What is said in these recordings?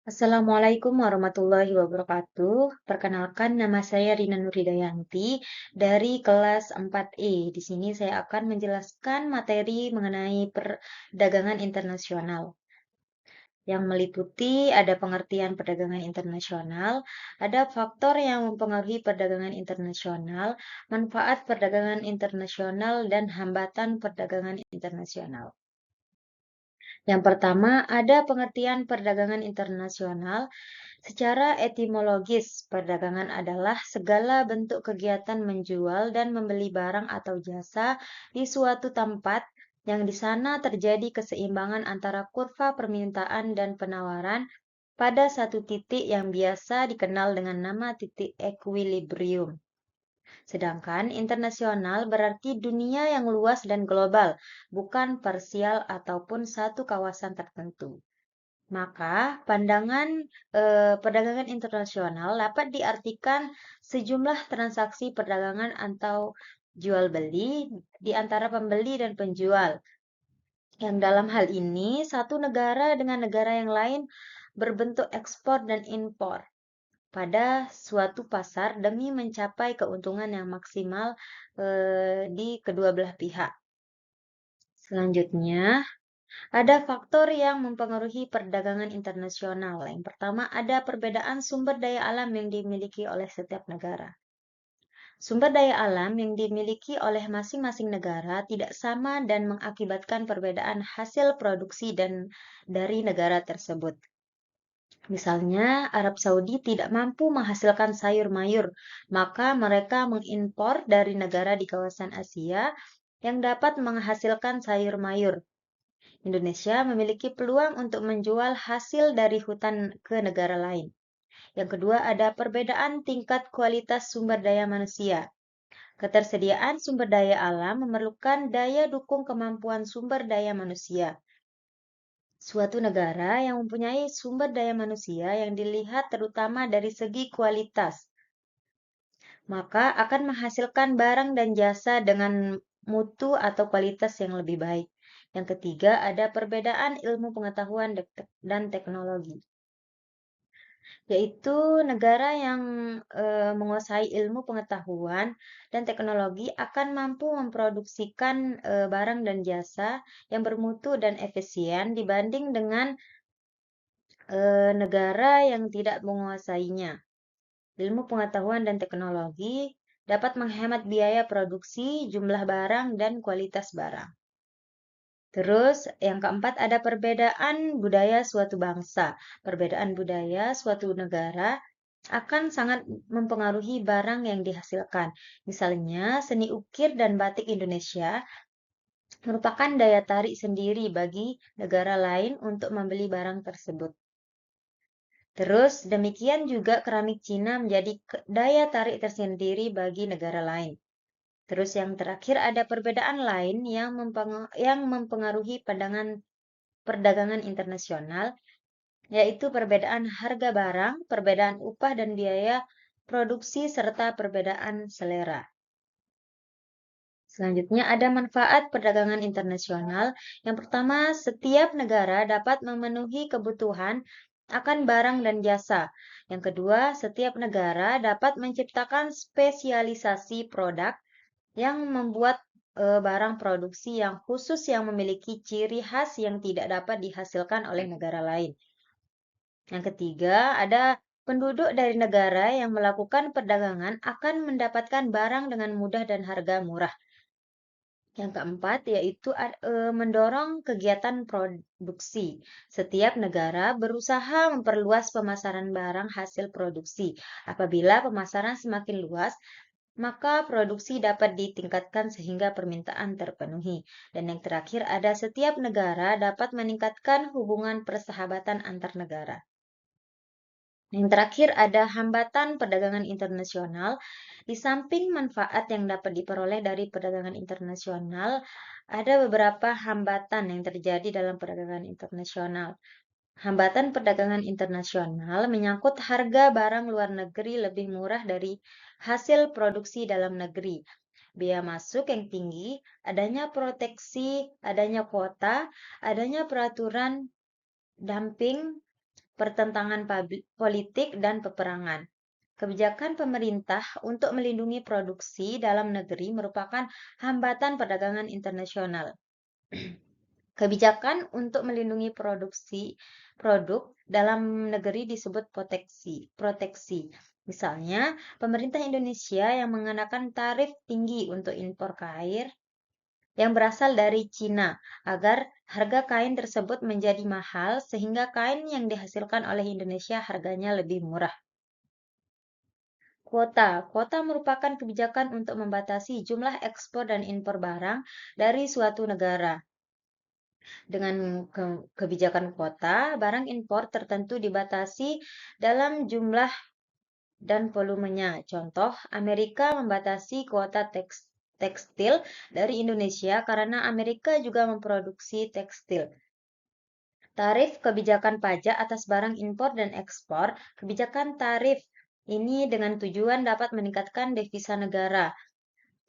Assalamualaikum warahmatullahi wabarakatuh. Perkenalkan, nama saya Rina Nurhidayanti dari kelas 4E. Di sini saya akan menjelaskan materi mengenai perdagangan internasional yang meliputi ada pengertian perdagangan internasional, ada faktor yang mempengaruhi perdagangan internasional, manfaat perdagangan internasional, dan hambatan perdagangan internasional. Yang pertama, ada pengertian perdagangan internasional. Secara etimologis, perdagangan adalah segala bentuk kegiatan menjual dan membeli barang atau jasa di suatu tempat yang di sana terjadi keseimbangan antara kurva permintaan dan penawaran pada satu titik yang biasa dikenal dengan nama titik equilibrium. Sedangkan internasional berarti dunia yang luas dan global, bukan parsial ataupun satu kawasan tertentu. Maka, perdagangan internasional dapat diartikan sejumlah transaksi perdagangan atau jual beli di antara pembeli dan penjual. Yang dalam hal ini, satu negara dengan negara yang lain berbentuk ekspor dan impor pada suatu pasar demi mencapai keuntungan yang maksimal di kedua belah pihak. Selanjutnya, ada faktor yang mempengaruhi perdagangan internasional. Yang pertama, ada perbedaan sumber daya alam yang dimiliki oleh setiap negara. Sumber daya alam yang dimiliki oleh masing-masing negara tidak sama dan mengakibatkan perbedaan hasil produksi dan dari negara tersebut. Misalnya, Arab Saudi tidak mampu menghasilkan sayur mayur, maka mereka mengimpor dari negara di kawasan Asia yang dapat menghasilkan sayur mayur. Indonesia memiliki peluang untuk menjual hasil dari hutan ke negara lain. Yang kedua, ada perbedaan tingkat kualitas sumber daya manusia. Ketersediaan sumber daya alam memerlukan daya dukung kemampuan sumber daya manusia. Suatu negara yang mempunyai sumber daya manusia yang dilihat terutama dari segi kualitas, maka akan menghasilkan barang dan jasa dengan mutu atau kualitas yang lebih baik. Yang ketiga, ada perbedaan ilmu pengetahuan dan teknologi, yaitu negara yang menguasai ilmu pengetahuan dan teknologi akan mampu memproduksikan barang dan jasa yang bermutu dan efisien dibanding dengan negara yang tidak menguasainya. Ilmu pengetahuan dan teknologi dapat menghemat biaya produksi, jumlah barang, dan kualitas barang. Terus, yang keempat ada perbedaan budaya suatu bangsa. Perbedaan budaya suatu negara akan sangat mempengaruhi barang yang dihasilkan. Misalnya, seni ukir dan batik Indonesia merupakan daya tarik sendiri bagi negara lain untuk membeli barang tersebut. Terus, demikian juga keramik Cina menjadi daya tarik tersendiri bagi negara lain. Terus yang terakhir ada perbedaan lain yang mempengaruhi perdagangan internasional, yaitu perbedaan harga barang, perbedaan upah dan biaya produksi, serta perbedaan selera. Selanjutnya ada manfaat perdagangan internasional. Yang pertama, setiap negara dapat memenuhi kebutuhan akan barang dan jasa. Yang kedua, setiap negara dapat menciptakan spesialisasi produk yang membuat barang produksi yang khusus yang memiliki ciri khas yang tidak dapat dihasilkan oleh negara lain. Yang ketiga, ada penduduk dari negara yang melakukan perdagangan akan mendapatkan barang dengan mudah dan harga murah. Yang keempat, yaitu mendorong kegiatan produksi. Setiap negara berusaha memperluas pemasaran barang hasil produksi. Apabila pemasaran semakin luas, maka produksi dapat ditingkatkan sehingga permintaan terpenuhi. Dan yang terakhir, ada setiap negara dapat meningkatkan hubungan persahabatan antar negara. Yang terakhir ada hambatan perdagangan internasional. Di samping manfaat yang dapat diperoleh dari perdagangan internasional, ada beberapa hambatan yang terjadi dalam perdagangan internasional. Hambatan perdagangan internasional menyangkut harga barang luar negeri lebih murah dari hasil produksi dalam negeri. Biaya masuk yang tinggi, adanya proteksi, adanya kuota, adanya peraturan dumping, pertentangan politik, dan peperangan. Kebijakan pemerintah untuk melindungi produksi dalam negeri merupakan hambatan perdagangan internasional. Kebijakan untuk melindungi produk dalam negeri disebut proteksi. Misalnya, pemerintah Indonesia yang mengenakan tarif tinggi untuk impor kain yang berasal dari Cina agar harga kain tersebut menjadi mahal sehingga kain yang dihasilkan oleh Indonesia harganya lebih murah. Kuota merupakan kebijakan untuk membatasi jumlah ekspor dan impor barang dari suatu negara. Dengan kebijakan kuota, barang impor tertentu dibatasi dalam jumlah dan volumenya. Contoh, Amerika membatasi kuota tekstil dari Indonesia karena Amerika juga memproduksi tekstil. Tarif kebijakan pajak atas barang impor dan ekspor. Kebijakan tarif ini dengan tujuan dapat meningkatkan devisa negara.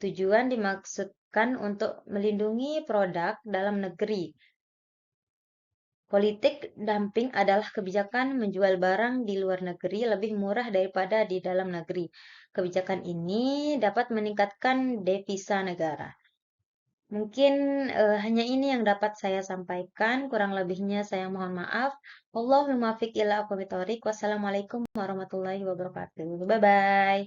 Tujuan dimaksudkan untuk melindungi produk dalam negeri. Politik dumping adalah kebijakan menjual barang di luar negeri lebih murah daripada di dalam negeri. Kebijakan ini dapat meningkatkan devisa negara. Mungkin hanya ini yang dapat saya sampaikan. Kurang lebihnya saya mohon maaf. Wallahul muwaffiq ila aqwamit thoriq. Wassalamualaikum warahmatullahi wabarakatuh. Bye bye.